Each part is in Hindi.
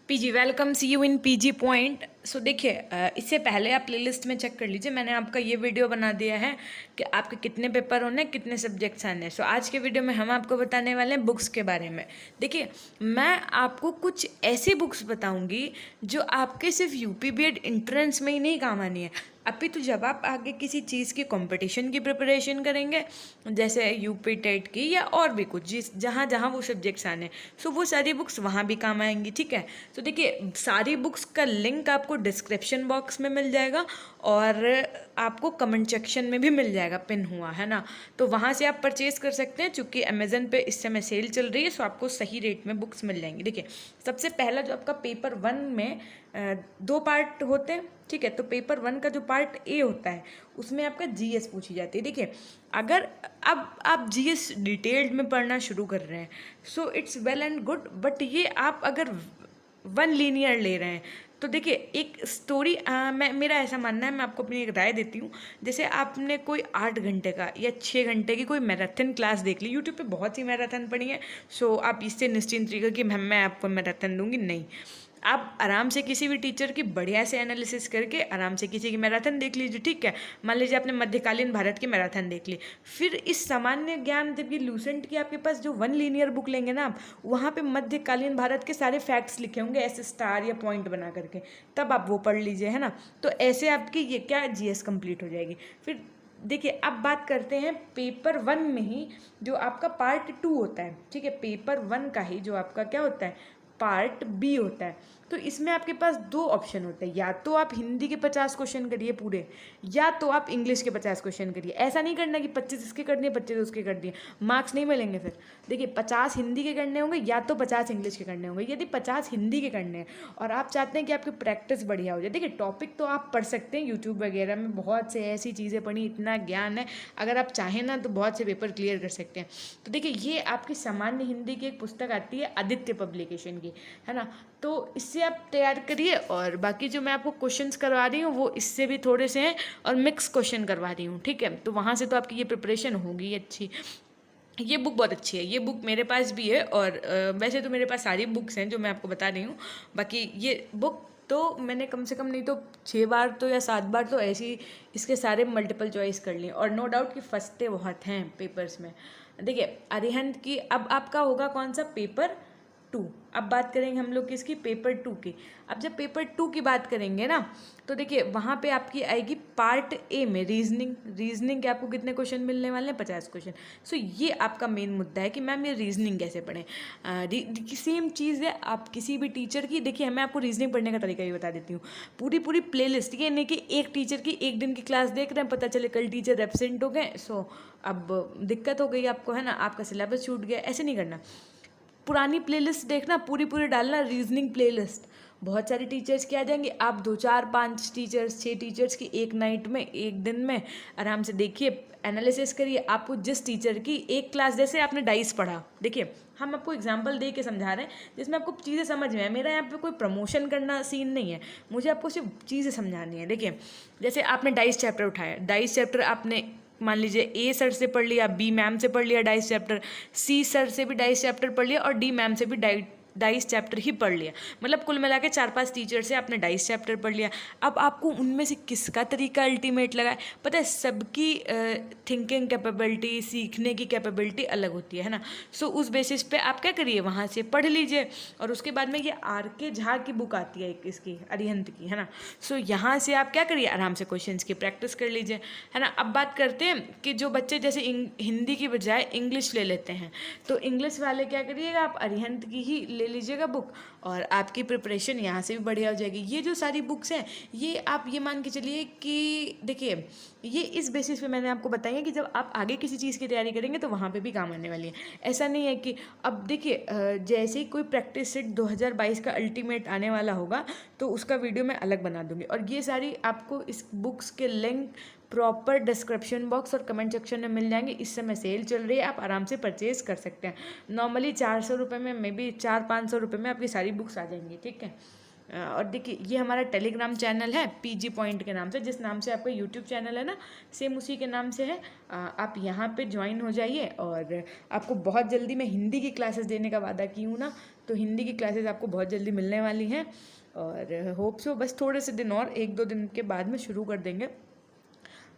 PG welcome, see you in PG point. So देखिए, इससे पहले आप प्लेलिस्ट में चेक कर लीजिए, मैंने आपका ये वीडियो बना दिया है कि आपके कितने पेपर होने हैं, कितने सब्जेक्ट्स आने हैं। सो आज के वीडियो में हम आपको बताने वाले हैं बुक्स के बारे में। देखिए, मैं आपको कुछ ऐसी बुक्स बताऊंगी जो आपके सिर्फ यूपी बीएड एंट्रेंस में ही नहीं काम आनी है, अभी तो जब आप आगे किसी चीज़ की कंपटीशन की प्रिपरेशन करेंगे, जैसे यूपी टेट की या और भी कुछ, जिस जहाँ जहाँ वो सब्जेक्ट्स आने, सो वो सारी बुक्स वहाँ भी काम आएंगी। ठीक है, तो देखिए, सारी बुक्स का लिंक आपको डिस्क्रिप्शन बॉक्स में मिल जाएगा और आपको कमेंट सेक्शन में भी मिल जाएगा, पिन हुआ है ना। तो वहाँ से आप परचेज कर सकते हैं, चूँकि अमेजन पे इस समय सेल चल रही है, सो आपको सही रेट में बुक्स मिल जाएंगी। देखिए, सबसे पहला जो आपका पेपर 1 में दो पार्ट होते हैं। ठीक है, तो पेपर 1 का जो पार्ट ए होता है उसमें आपका जीएस पूछी जाती है। देखिए, अगर अब आप जीएस डिटेल्ड में पढ़ना शुरू कर रहे हैं, so it's well and good, but ये आप अगर 1 लीनियर ले रहे हैं तो देखिए, एक स्टोरी, मेरा ऐसा मानना है, मैं आपको अपनी एक राय देती हूँ। जैसे आपने कोई 8 घंटे का या 6 घंटे की कोई मैराथन क्लास देख ली, यूट्यूब पे बहुत सी मैराथन पड़ी है, सो आप इससे निश्चिंत रहिएगा कि मैं आपको मैराथन दूंगी, नहीं। आप आराम से किसी भी टीचर की बढ़िया से एनालिसिस करके आराम से किसी की मैराथन देख लीजिए। ठीक है, मान लीजिए आपने मध्यकालीन भारत की मैराथन देख ली, फिर इस सामान्य ज्ञान जब ये लूसेंट की आपके पास जो 1 लीनियर बुक लेंगे ना आप, वहाँ पे मध्यकालीन भारत के सारे फैक्ट्स लिखे होंगे ऐसे स्टार या पॉइंट बना करके, तब आप वो पढ़ लीजिए, है ना। तो ऐसे आपकी ये क्या जीएस कंप्लीट हो जाएगी। फिर देखिए, अब बात करते हैं पेपर 1 में ही जो आपका पार्ट 2 होता है। ठीक है, पेपर 1 का ही जो आपका क्या होता है, पार्ट बी होता है। तो इसमें आपके पास दो ऑप्शन होते हैं, या तो आप हिंदी के 50 क्वेश्चन करिए पूरे, या तो आप इंग्लिश के 50 क्वेश्चन करिए। ऐसा नहीं करना कि 25 इसके कर दिए 25 उसके कर दिए, मार्क्स नहीं मिलेंगे फिर। देखिए, 50 हिंदी के करने होंगे या तो 50 इंग्लिश के करने होंगे। यदि 50 हिंदी के करने हैं और आप चाहते हैं कि आपकी प्रैक्टिस बढ़िया हो जाए, देखिए टॉपिक तो आप पढ़ सकते हैं, यूट्यूब वगैरह में बहुत से ऐसी चीज़ें पढ़ी, इतना ज्ञान है, अगर आप चाहें ना तो बहुत से पेपर क्लियर कर सकते हैं। तो देखिए, ये आपकी सामान्य हिंदी की एक पुस्तक आती है आदित्य पब्लिकेशन की, है ना। तो इससे आप तैयार करिए, और बाकी जो मैं आपको क्वेश्चंस करवा रही हूँ वो इससे भी थोड़े से हैं और मिक्स क्वेश्चन करवा रही हूँ। ठीक है, तो वहाँ से तो आपकी ये प्रिपरेशन होगी अच्छी। ये बुक बहुत अच्छी है, ये बुक मेरे पास भी है, और वैसे तो मेरे पास सारी बुक्स हैं जो मैं आपको बता रही हूँ। बाकी ये बुक तो मैंने कम से कम नहीं तो 6 बार तो या 7 बार तो ऐसी इसके सारे मल्टीपल चॉइस कर लिए, और नो डाउट कि फंसते बहुत हैं पेपर्स में। देखिए, अरिहंत की अब आपका होगा कौन सा, पेपर 2। अब बात करेंगे हम लोग किसकी, पेपर 2 की। अब जब पेपर 2 की बात करेंगे ना, तो देखिए वहाँ पे आपकी आएगी पार्ट ए में रीजनिंग के आपको कितने क्वेश्चन मिलने वाले हैं, 50 क्वेश्चन। सो ये आपका मेन मुद्दा है कि मैम ये रीजनिंग कैसे पढ़ें। सेम चीज़ है, आप किसी भी टीचर की, देखिए मैं आपको रीजनिंग पढ़ने का तरीका ही बता देती हूँ। पूरी पूरी प्ले लिस्ट, ये नहीं कि एक टीचर की एक दिन की क्लास देख रहे हैं, पता चले कल टीचर एब्सेंट हो गए, सो अब दिक्कत हो गई आपको, है ना, आपका सिलेबस छूट गया। ऐसे नहीं करना, पुरानी प्लेलिस्ट देखना, पूरी पूरी डालना रीजनिंग प्लेलिस्ट। बहुत सारे टीचर्स के आ जाएंगे, आप 2 4 5 टीचर्स 6 टीचर्स की एक नाइट में एक दिन में आराम से देखिए, एनालिसिस करिए। आपको जिस टीचर की एक क्लास, जैसे आपने डाइस पढ़ा, देखिए हम आपको एग्जाम्पल दे के समझा रहे हैं जिसमें आपको चीज़ें समझ में आए। मेरा यहाँ पे कोई प्रमोशन करना सीन नहीं है, मुझे आपको सिर्फ चीज़ें समझानी है। देखिए, जैसे आपने डाइस चैप्टर उठाया, डाइस चैप्टर आपने मान लीजिए ए सर से पढ़ लिया, बी मैम से पढ़ लिया डाइस चैप्टर, सी सर से भी डाइस चैप्टर पढ़ लिया, और डी मैम से भी डाइस चैप्टर ही पढ़ लिया। मतलब कुल मिला के 4 5 टीचर से आपने डाइस चैप्टर पढ़ लिया। अब आपको उनमें से किसका तरीका अल्टीमेट लगा है, पता है, सबकी थिंकिंग कैपेबिलिटी, सीखने की कैपेबिलिटी अलग होती है ना। सो उस बेसिस पे आप क्या करिए, वहाँ से पढ़ लीजिए, और उसके बाद में ये आर के झा की बुक आती है एक, इसकी अरिहंत की, है ना। सो यहाँ से आप क्या करिए, आराम से क्वेश्चंस की प्रैक्टिस कर लीजिए, है ना। अब बात करते हैं कि जो बच्चे जैसे हिंदी की बजाय इंग्लिश ले लेते हैं, तो इंग्लिश वाले क्या करिएगा, आप अरिहंत की ही ले लीजिएगा बुक, और आपकी प्रिपरेशन यहाँ से भी बढ़िया हो जाएगी। ये जो सारी बुक्स हैं, ये आप ये मान के चलिए कि देखिए, ये इस बेसिस पे मैंने आपको बताई है कि जब आप आगे किसी चीज़ की तैयारी करेंगे तो वहाँ पे भी काम आने वाली है। ऐसा नहीं है कि अब देखिए, जैसे ही कोई प्रैक्टिस सेट 2022 का अल्टीमेट आने वाला होगा तो उसका वीडियो मैं अलग बना दूंगी, और ये सारी आपको इस बुक्स के लिंक प्रॉपर डिस्क्रिप्शन बॉक्स और कमेंट सेक्शन में मिल जाएंगे। इस समय सेल चल रही है, आप आराम से परचेज कर सकते हैं। नॉर्मली 400 रुपये में, मे बी 400-500 रुपये में आपकी सारी बुक्स आ जाएंगी। ठीक है, और देखिए ये हमारा टेलीग्राम चैनल है पीजी पॉइंट के नाम से, जिस नाम से आपका यूट्यूब चैनल है ना, सेम उसी के नाम से है। आप यहाँ पे ज्वाइन हो जाइए और आपको बहुत जल्दी, मैं हिंदी की क्लासेस देने का वादा की हूँ ना, तो हिंदी की क्लासेस आपको बहुत जल्दी मिलने वाली हैं। और होप सो बस थोड़े से दिन और 1-2 दिन के बाद में शुरू कर देंगे।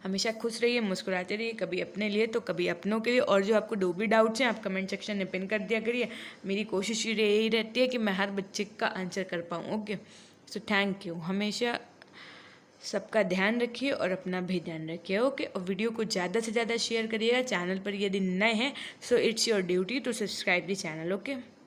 हमेशा खुश रहिए, मुस्कुराते रहिए, कभी अपने लिए तो कभी अपनों के लिए। और जो आपको जो भी डाउट्स हैं आप कमेंट सेक्शन में पिन कर दिया करिए। मेरी कोशिश यही रहती है कि मैं हर बच्चे का आंसर कर पाऊँ। Okay, so thank you. हमेशा सबका ध्यान रखिए और अपना भी ध्यान रखिए। ओके, और वीडियो को ज़्यादा से ज़्यादा शेयर करिएगा। चैनल पर यदि नए हैं so it's your duty to subscribe the channel. Okay.